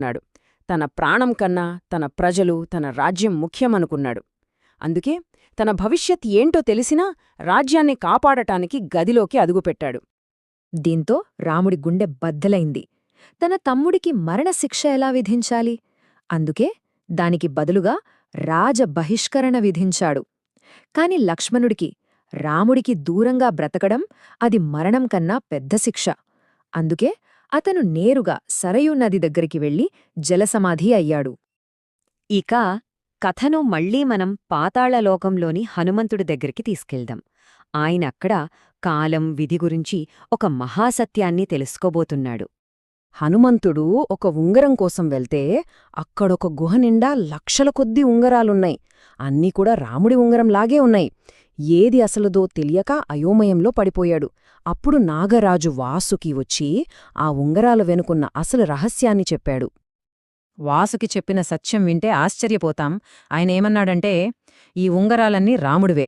నాడు. తన ప్రాణం కన్నా తన ప్రజలు, తన రాజ్యం ముఖ్యమనుకున్నాడు. అందుకే తన భవిష్యత్ ఏంటో తెలిసినా రాజ్యాన్ని కాపాడటానికి గదిలోకి అదుగుపెట్టాడు. దీంతో రాముడి గుండె బద్దలైంది. తన తమ్ముడికి మరణశిక్ష ఎలా విధించాలి? అందుకే దానికి బదులుగా రాజబహిష్కరణ విధించాడు. కాని లక్ష్మణుడికి, రాముడికి దూరంగా బ్రతకడం అది మరణం కన్నా పెద్ద శిక్ష. అందుకే అతను నేరుగా సరయూ నది దగ్గరికి వెళ్లి జలసమాధి అయ్యాడు. ఇక కథను మళ్లీ మనం పాతాళలోకంలోని హనుమంతుడి దగ్గరికి తీసుకెళ్దాం. ఆయనక్కడ కాలం, విధి గురించి ఒక మహాసత్యాన్ని తెలుసుకోబోతున్నాడు. హనుమంతుడు ఒక ఉంగరం కోసం వెళ్తే అక్కడొక గుహ నిండా లక్షల కొద్దీ ఉంగరాలున్నాయి. అన్నీ కూడా రాముడి ఉంగరంలాగే ఉన్నాయి. ఏది అసలుదో తెలియక అయోమయంలో పడిపోయాడు. అప్పుడు నాగరాజు వాసుకి వచ్చి ఆ ఉంగరాల వెనుకున్న అసలు రహస్యాన్ని చెప్పాడు. వాసుకి చెప్పిన సత్యం వింటే ఆశ్చర్యపోతాం. ఆయనేమన్నాడంటే, ఈ ఉంగరాలన్నీ రాముడివే.